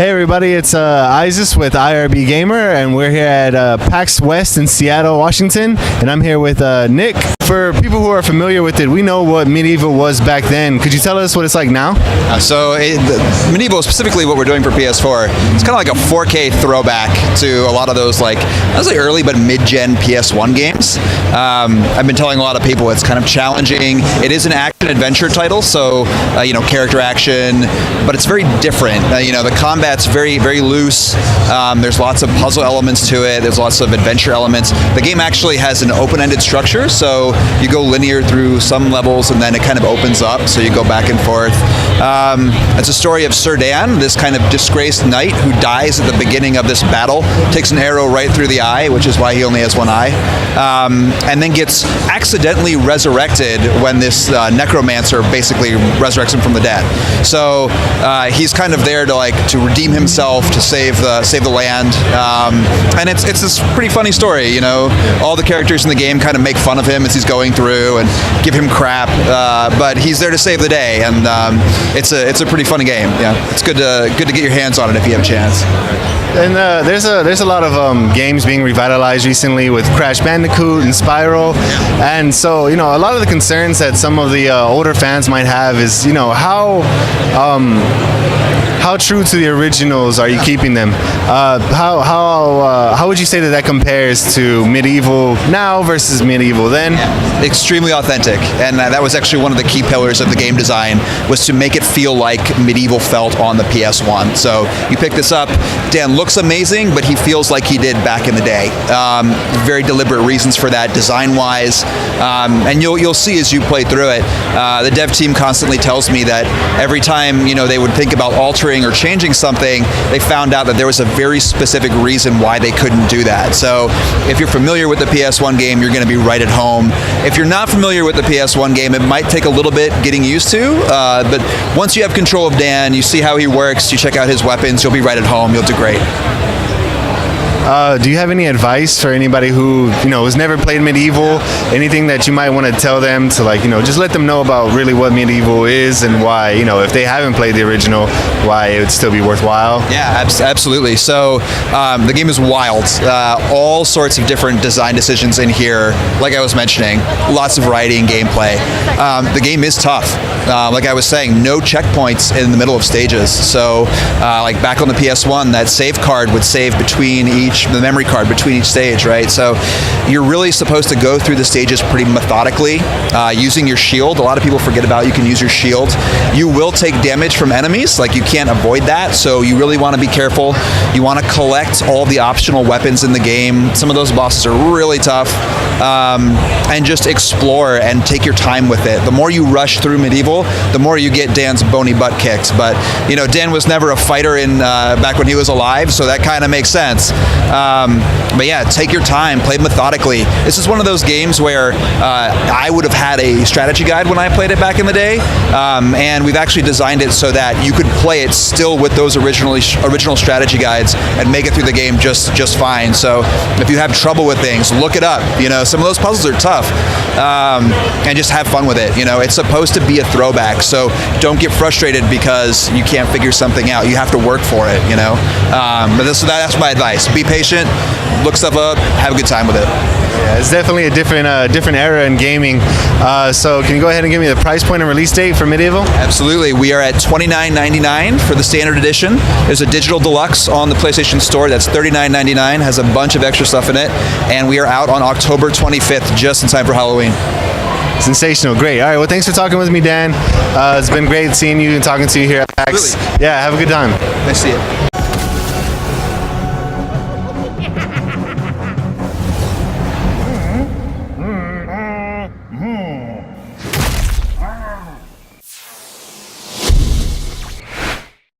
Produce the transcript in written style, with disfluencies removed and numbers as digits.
Hey everybody, it's Isaias with IRB Gamer, and we're here at PAX West in Seattle, Washington, and I'm here with Nick. For people who are familiar with it, we know what Medieval was back then. Could you tell us what it's like now? Medieval, specifically what we're doing for PS4, it's kind of like a 4K throwback to a lot of those, like, I was like early but mid-gen PS1 games. I've been telling a lot of people it's kind of challenging. It is an action-adventure title, so, character action, but it's very different. The combat's very, very loose. There's lots of puzzle elements to it. There's lots of adventure elements. The game actually has an open-ended structure, so you go linear through some levels and then it kind of opens up, so you go back and forth. It's a story of Sir Dan, this kind of disgraced knight who dies at the beginning of this battle, takes an arrow right through the eye, which is why he only has one eye, and then gets accidentally resurrected when this necromancer basically resurrects him from the dead. So he's kind of there to redeem himself, to save the land, and it's this pretty funny story. All the characters in the game kind of make fun of him as he's going through and give him crap, but he's there to save the day, and it's a pretty funny game. Yeah, it's good to get your hands on it if you have a chance. And there's a lot of games being revitalized recently with Crash Bandicoot and Spyro, and so a lot of the concerns that some of the older fans might have is how true to the originals are you keeping them? How would you say that compares to Medieval now versus Medieval then? Yeah, extremely authentic, and that was actually one of the key pillars of the game design, was to make it feel like Medieval felt on the PS1. So you pick this up, Dan looks amazing, but he feels like he did back in the day. Very deliberate reasons for that, design-wise, and you'll see as you play through it. The dev team constantly tells me that every time they would think about altering or changing something, they found out that there was a very specific reason why they couldn't do that. So if you're familiar with the PS1 game, you're going to be right at home. If you're not familiar with the PS1 game, it might take a little bit getting used to, but once you have control of Dan, you see how he works, you check out his weapons, you'll be right at home, you'll do great. Do you have any advice for anybody who has never played Medieval? Anything that you might want to tell them to just let them know about really what Medieval is and why if they haven't played the original, why it would still be worthwhile? Yeah, absolutely. So the game is wild. All sorts of different design decisions in here. Like I was mentioning, lots of variety in gameplay. The game is tough. Like I was saying, no checkpoints in the middle of stages. So like back on the PS1, that save card would save between the memory card between each stage, right? So you're really supposed to go through the stages pretty methodically, using your shield. A lot of people forget about you can use your shield. You will take damage from enemies, like you can't avoid that, so you really want to be careful. You want to collect all the optional weapons in the game. Some of those bosses are really tough, and just explore and take your time with it. The more you rush through Medieval, the more you get Dan's bony butt kicked. But Dan was never a fighter back when he was alive, so that kind of makes sense. But yeah, take your time, play methodically. This is one of those games where I would have had a strategy guide when I played it back in the day, and we've actually designed it so that you could play it still with those original strategy guides and make it through the game just fine. So if you have trouble with things, look it up. Some of those puzzles are tough, and just have fun with it. It's supposed to be a throwback, so don't get frustrated because you can't figure something out. You have to work for it. But that's my advice. Be patient, look stuff up, have a good time with it. Yeah, it's definitely a different era in gaming. So can you go ahead and give me the price point and release date for Medieval? Absolutely. We are at $29.99 for the standard edition. There's a digital deluxe on the PlayStation Store that's $39.99, has a bunch of extra stuff in it, and we are out on October 25th, just in time for Halloween. Sensational. Great. All right. Well, thanks for talking with me, Dan. It's been great seeing you and talking to you here at PAX. Absolutely. Yeah, have a good time. Nice to see you.